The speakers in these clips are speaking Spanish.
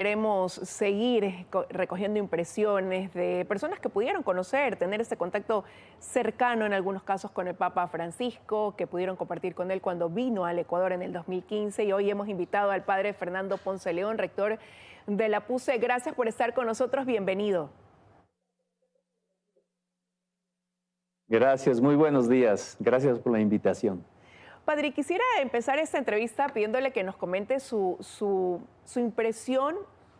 Queremos seguir recogiendo impresiones de personas que pudieron conocer, tener ese contacto cercano en algunos casos con el Papa Francisco, que pudieron compartir con él cuando vino al Ecuador en el 2015. Y hoy hemos invitado al padre Fernando Ponce León, rector de la PUCE. Gracias por estar con nosotros, bienvenido. Gracias, muy buenos días. Gracias por la invitación. Padre, quisiera empezar esta entrevista pidiéndole que nos comente su impresión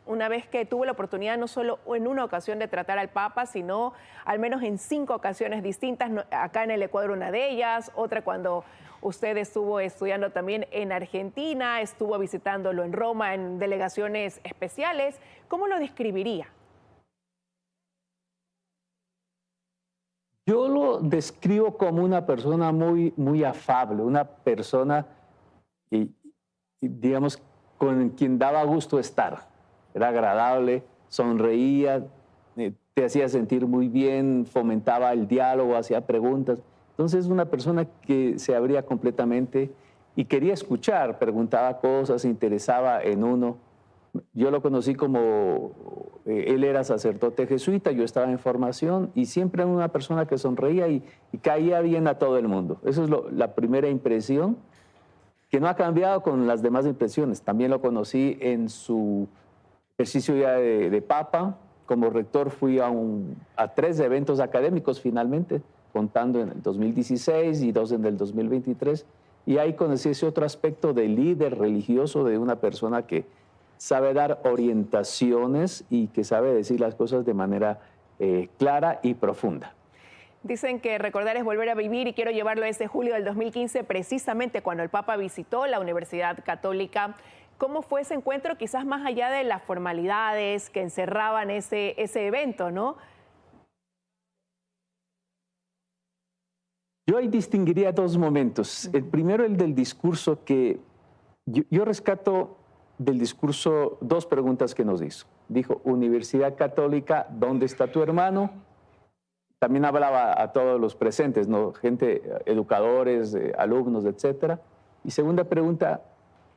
una vez que tuvo la oportunidad no solo en una ocasión de tratar al Papa, sino al menos en 5 ocasiones distintas, acá en el Ecuador una de ellas, otra cuando usted estuvo estudiando también en Argentina, estuvo visitándolo en Roma en delegaciones especiales. ¿Cómo lo describiría? Yo lo describo como una persona muy afable, una persona, y, digamos, con quien daba gusto estar. Era agradable, sonreía, te hacía sentir muy bien, fomentaba el diálogo, hacía preguntas. Entonces, una persona que se abría completamente y quería escuchar, preguntaba cosas, se interesaba en uno. Yo lo conocí como, él era sacerdote jesuita, yo estaba en formación y siempre era una persona que sonreía y caía bien a todo el mundo. Eso es la primera impresión, que no ha cambiado con las demás impresiones. También lo conocí en su ejercicio ya de Papa. Como rector fui a 3 eventos académicos finalmente, contando en el 2016 y 2 en el 2023. Y ahí conocí ese otro aspecto de líder religioso, de una persona que sabe dar orientaciones y que sabe decir las cosas de manera clara y profunda. Dicen que recordar es volver a vivir y quiero llevarlo a ese julio del 2015, precisamente cuando el Papa visitó la Universidad Católica. ¿Cómo fue ese encuentro, quizás más allá de las formalidades que encerraban ese evento, ¿no? Yo ahí distinguiría 2 momentos. El primero, el del discurso, que yo rescato del discurso 2 preguntas que nos hizo. Dijo, Universidad Católica, ¿dónde está tu hermano? También hablaba a todos los presentes, ¿no? Gente, educadores, alumnos, etcétera. Y segunda pregunta,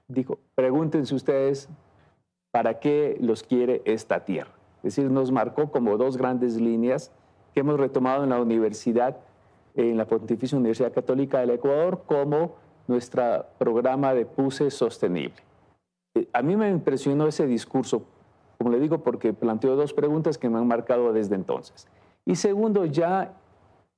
dijo, pregúntense ustedes para qué los quiere esta tierra. Es decir, nos marcó como 2 grandes líneas que hemos retomado en la universidad, en la Pontificia Universidad Católica del Ecuador, como nuestro programa de PUCE sostenible. A mí me impresionó ese discurso, como le digo, porque planteó 2 preguntas que me han marcado desde entonces. Y segundo, ya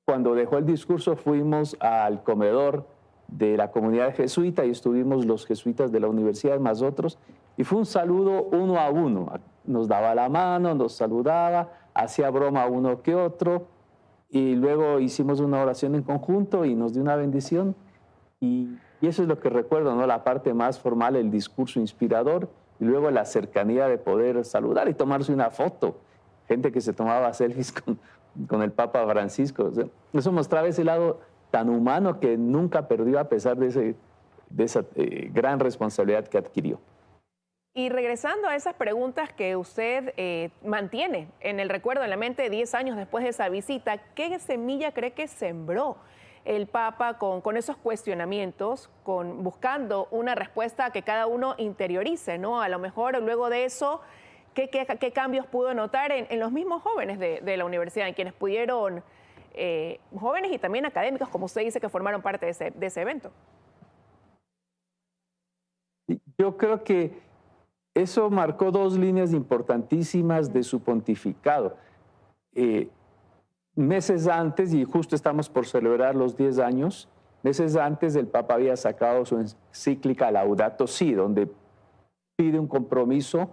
cuando dejó el discurso fuimos al comedor de la comunidad jesuita y estuvimos los jesuitas de la universidad más otros, y fue un saludo uno a uno. Nos daba la mano, nos saludaba, hacía broma uno que otro, y luego hicimos una oración en conjunto y nos dio una bendición. Y eso es lo que recuerdo, ¿no? La parte más formal, el discurso inspirador, y luego la cercanía de poder saludar y tomarse una foto. Gente que se tomaba selfies con el Papa Francisco. O sea, eso mostraba ese lado tan humano que nunca perdió a pesar de esa gran responsabilidad que adquirió. Y regresando a esas preguntas que usted mantiene en el recuerdo, en la mente 10 años después de esa visita, ¿qué semilla cree que sembró el Papa con esos cuestionamientos, buscando una respuesta que cada uno interiorice, ¿no? A lo mejor luego de eso, ¿qué cambios pudo notar en los mismos jóvenes de la universidad, en quienes pudieron, jóvenes y también académicos, como usted dice, que formaron parte de ese evento? Yo creo que eso marcó 2 líneas importantísimas de su pontificado. Meses antes, y justo estamos por celebrar los 10 años, meses antes el Papa había sacado su encíclica Laudato Si, donde pide un compromiso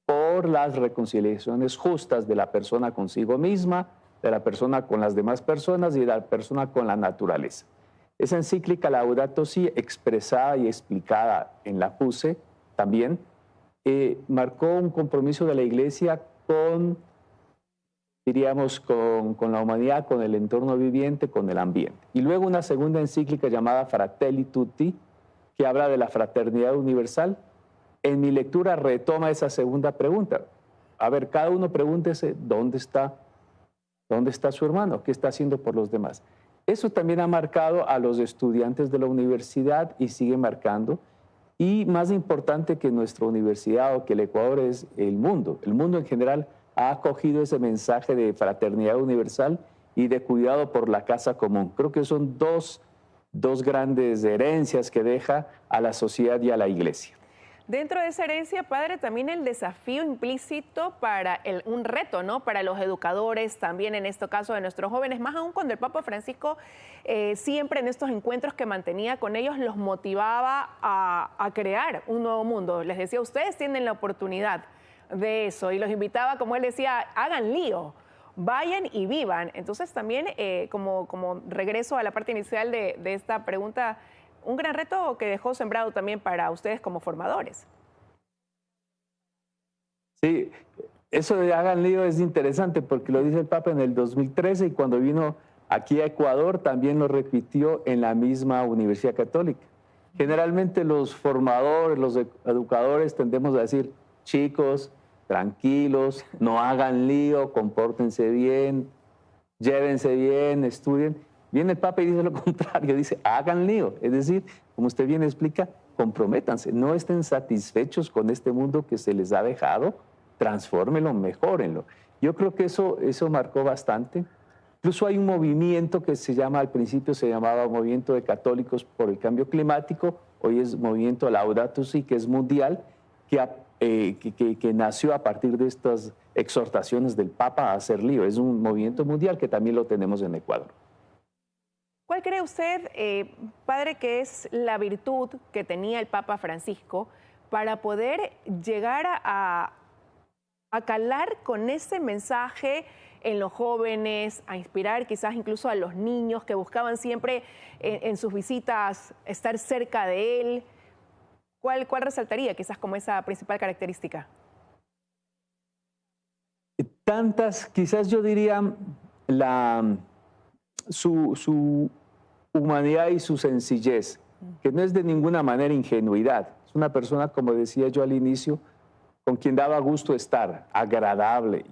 por las reconciliaciones justas de la persona consigo misma, de la persona con las demás personas y de la persona con la naturaleza. Esa encíclica Laudato Si, expresada y explicada en la PUCE también, marcó un compromiso de la Iglesia con, diríamos, con la humanidad, con el entorno viviente, con el ambiente. Y luego una segunda encíclica llamada Fratelli Tutti, que habla de la fraternidad universal. En mi lectura retoma esa segunda pregunta. A ver, cada uno pregúntese dónde está su hermano, qué está haciendo por los demás. Eso también ha marcado a los estudiantes de la universidad y sigue marcando. Y más importante que nuestra universidad o que el Ecuador es el mundo. El mundo en general ha acogido ese mensaje de fraternidad universal y de cuidado por la casa común. Creo que son dos grandes herencias que deja a la sociedad y a la iglesia. Dentro de esa herencia, padre, también el desafío implícito para un reto, ¿no? Para los educadores, también en este caso de nuestros jóvenes, más aún cuando el Papa Francisco siempre en estos encuentros que mantenía con ellos los motivaba a crear un nuevo mundo. Les decía, ustedes tienen la oportunidad de eso y los invitaba, como él decía, hagan lío, vayan y vivan. Entonces también, como regreso a la parte inicial de esta pregunta, un gran reto que dejó sembrado también para ustedes como formadores. Sí, eso de hagan lío es interesante porque lo dice el Papa en el 2013 y cuando vino aquí a Ecuador también lo repitió en la misma Universidad Católica. Generalmente los formadores, los educadores tendemos a decir, chicos, tranquilos, no hagan lío, compórtense bien, llévense bien, estudien. Viene el Papa y dice lo contrario, dice, hagan lío. Es decir, como usted bien explica, comprométanse, no estén satisfechos con este mundo que se les ha dejado, transfórmenlo, mejórenlo. Yo creo que eso marcó bastante. Incluso hay un movimiento que se llama, al principio se llamaba Movimiento de Católicos por el Cambio Climático, hoy es Movimiento Laudato Si, que es mundial, que nació a partir de estas exhortaciones del Papa a hacer lío. Es un movimiento mundial que también lo tenemos en Ecuador. ¿Cuál cree usted, padre, que es la virtud que tenía el Papa Francisco para poder llegar a calar con ese mensaje en los jóvenes, a inspirar quizás incluso a los niños que buscaban siempre en sus visitas estar cerca de él? ¿Cuál resaltaría quizás como esa principal característica? Tantas, quizás yo diría su humanidad y su sencillez, que no es de ninguna manera ingenuidad. Es una persona, como decía yo al inicio, con quien daba gusto estar, agradable,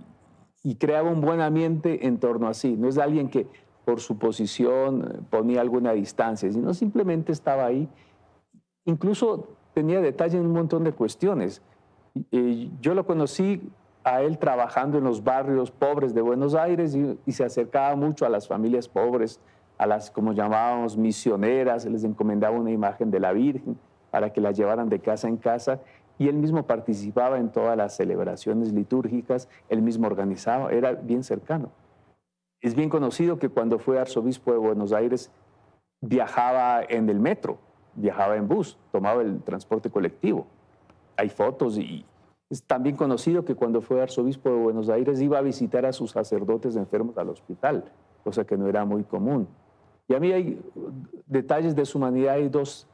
y creaba un buen ambiente en torno a sí. No es alguien que por su posición ponía alguna distancia, sino simplemente estaba ahí. Incluso tenía detalle en un montón de cuestiones. Yo lo conocí a él trabajando en los barrios pobres de Buenos Aires y se acercaba mucho a las familias pobres, a las, como llamábamos, misioneras, les encomendaba una imagen de la Virgen para que la llevaran de casa en casa y él mismo participaba en todas las celebraciones litúrgicas, él mismo organizaba, era bien cercano. Es bien conocido que cuando fue arzobispo de Buenos Aires viajaba en el metro, viajaba en bus, tomaba el transporte colectivo. Hay fotos y es también conocido que cuando fue arzobispo de Buenos Aires iba a visitar a sus sacerdotes enfermos al hospital, cosa que no era muy común. Y a mí hay detalles de su humanidad, hay dos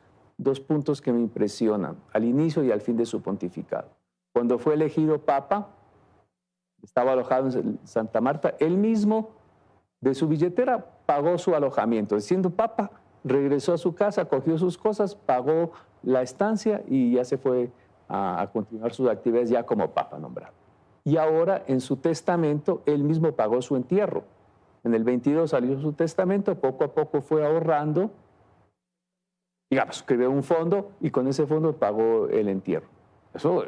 puntos que me impresionan, al inicio y al fin de su pontificado. Cuando fue elegido papa, estaba alojado en Santa Marta, él mismo de su billetera pagó su alojamiento. Siendo papa, regresó a su casa, cogió sus cosas, pagó la estancia y ya se fue a continuar sus actividades ya como papa nombrado. Y ahora en su testamento, él mismo pagó su entierro. En el 22 salió su testamento, poco a poco fue ahorrando, digamos, creó un fondo y con ese fondo pagó el entierro. Eso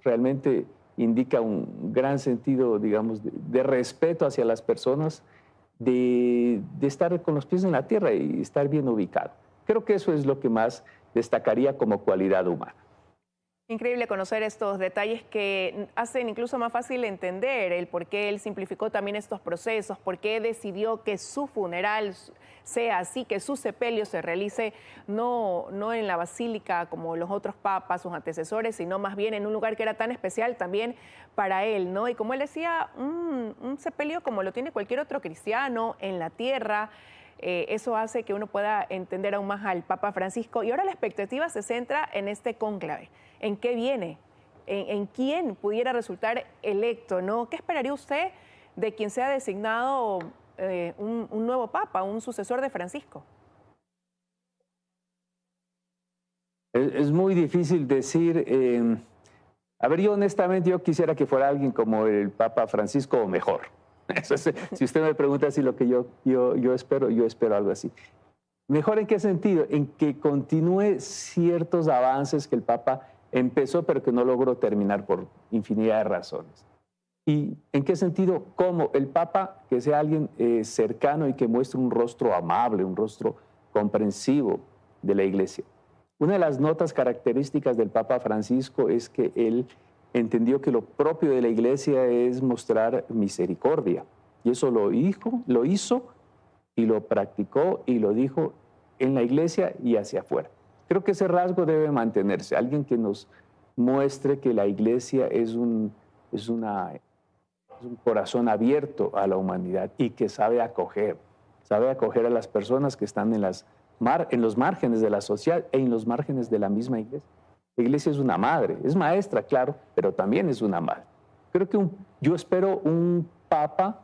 realmente indica un gran sentido, digamos, de respeto hacia las personas, de estar con los pies en la tierra y estar bien ubicado. Creo que eso es lo que más destacaría como cualidad humana. Increíble conocer estos detalles que hacen incluso más fácil entender el por qué él simplificó también estos procesos, por qué decidió que su funeral sea así, que su sepelio se realice no en la basílica como los otros papas, sus antecesores, sino más bien en un lugar que era tan especial también para él, ¿no? Y como él decía, un sepelio como lo tiene cualquier otro cristiano en la tierra. Eso hace que uno pueda entender aún más al Papa Francisco. Y ahora la expectativa se centra en este cónclave. ¿En qué viene? ¿En quién pudiera resultar electo, ¿no? ¿Qué esperaría usted de quien sea designado un nuevo Papa, un sucesor de Francisco? Es muy difícil decir. A ver, yo honestamente yo quisiera que fuera alguien como el Papa Francisco o mejor. Eso es, si usted me pregunta si lo que yo espero algo así. ¿Mejor en qué sentido? En que continúe ciertos avances que el Papa empezó, pero que no logró terminar por infinidad de razones. ¿Y en qué sentido? Como el Papa, que sea alguien cercano y que muestre un rostro amable, un rostro comprensivo de la Iglesia. Una de las notas características del Papa Francisco es que él entendió que lo propio de la Iglesia es mostrar misericordia. Y eso lo hizo y lo practicó y lo dijo en la Iglesia y hacia afuera. Creo que ese rasgo debe mantenerse. Alguien que nos muestre que la Iglesia es un corazón abierto a la humanidad y que sabe acoger a las personas que están en los márgenes de la sociedad e en los márgenes de la misma Iglesia. La Iglesia es una madre, es maestra, claro, pero también es una madre. Creo que yo espero un Papa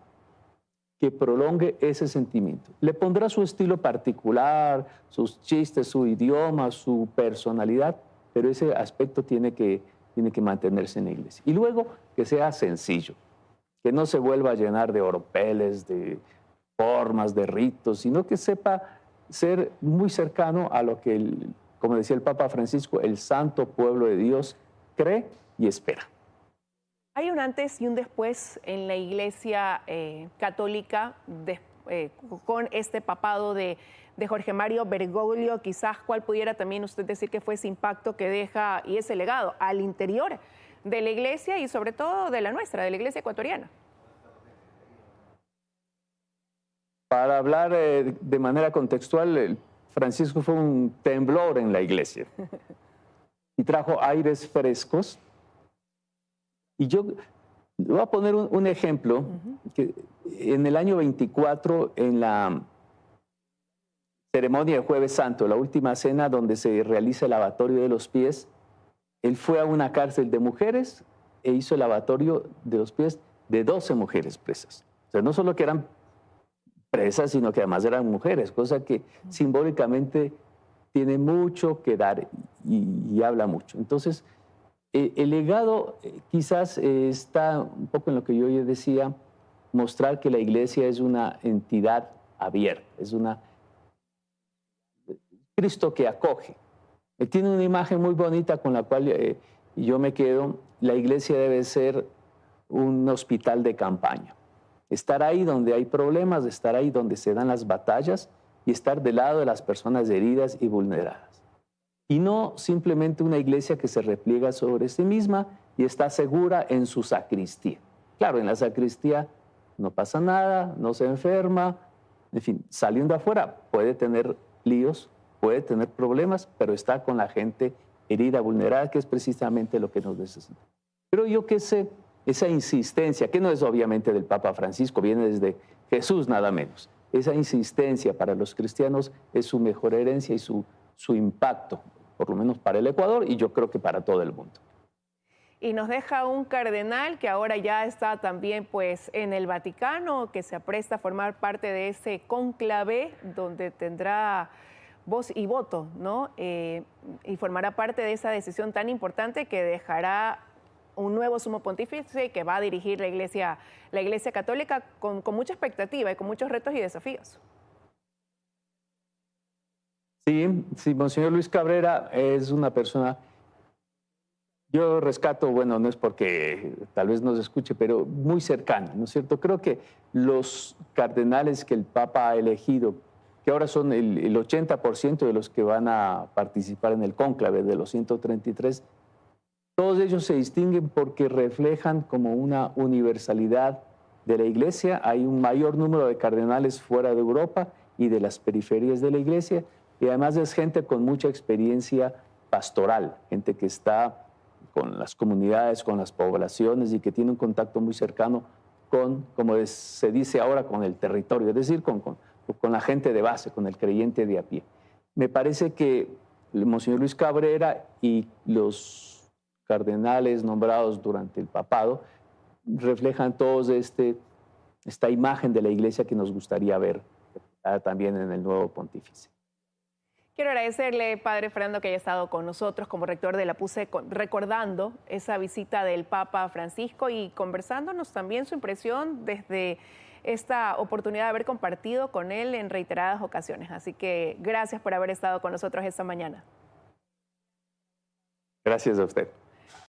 que prolongue ese sentimiento. Le pondrá su estilo particular, sus chistes, su idioma, su personalidad, pero ese aspecto tiene que mantenerse en la Iglesia. Y luego que sea sencillo, que no se vuelva a llenar de oropeles, de formas, de ritos, sino que sepa ser muy cercano a lo que, como decía el Papa Francisco, el santo pueblo de Dios cree y espera. Hay un antes y un después en la Iglesia católica con este papado de Jorge Mario Bergoglio. Quizás, ¿cuál pudiera también usted decir que fue ese impacto que deja y ese legado al interior de la Iglesia y sobre todo de la nuestra, de la Iglesia ecuatoriana? Para hablar de manera contextual, Francisco fue un temblor en la Iglesia y trajo aires frescos. Y yo le voy a poner un ejemplo, que en el año 24, en la ceremonia de Jueves Santo, la última cena donde se realiza el lavatorio de los pies, él fue a una cárcel de mujeres e hizo el lavatorio de los pies de 12 mujeres presas. O sea, no solo que eran presas, sino que además eran mujeres, cosa que simbólicamente tiene mucho que dar y habla mucho. Entonces, el legado quizás está un poco en lo que yo ya decía, mostrar que la Iglesia es una entidad abierta, es una Cristo que acoge. Tiene una imagen muy bonita con la cual yo me quedo. La Iglesia debe ser un hospital de campaña. Estar ahí donde hay problemas, estar ahí donde se dan las batallas y estar del lado de las personas heridas y vulneradas. Y no simplemente una iglesia que se repliega sobre sí misma y está segura en su sacristía. Claro, en la sacristía no pasa nada, no se enferma, en fin, saliendo afuera puede tener líos, puede tener problemas, pero está con la gente herida, vulnerada, que es precisamente lo que nos necesita. Creo yo que esa insistencia, que no es obviamente del Papa Francisco, viene desde Jesús nada menos, esa insistencia para los cristianos es su mejor herencia y su impacto, por lo menos para el Ecuador y yo creo que para todo el mundo. Y nos deja un cardenal que ahora ya está también pues en el Vaticano, que se apresta a formar parte de ese cónclave donde tendrá voz y voto, ¿no? Y formará parte de esa decisión tan importante que dejará un nuevo sumo pontífice que va a dirigir la Iglesia Católica con mucha expectativa y con muchos retos y desafíos. Sí, Monseñor Luis Cabrera es una persona, yo rescato, bueno, no es porque tal vez nos escuche, pero muy cercana, ¿no es cierto? Creo que los cardenales que el Papa ha elegido, que ahora son el 80% de los que van a participar en el cónclave de los 133, todos ellos se distinguen porque reflejan como una universalidad de la Iglesia. Hay un mayor número de cardenales fuera de Europa y de las periferias de la Iglesia, y además es gente con mucha experiencia pastoral, gente que está con las comunidades, con las poblaciones y que tiene un contacto muy cercano con, como se dice ahora, con el territorio, es decir, con la gente de base, con el creyente de a pie. Me parece que el Monseñor Luis Cabrera y los cardenales nombrados durante el papado reflejan todos esta imagen de la Iglesia que nos gustaría ver también en el nuevo pontífice. Quiero agradecerle, Padre Fernando, que haya estado con nosotros como rector de la PUCE, recordando esa visita del Papa Francisco y conversándonos también su impresión desde esta oportunidad de haber compartido con él en reiteradas ocasiones. Así que gracias por haber estado con nosotros esta mañana. Gracias a usted.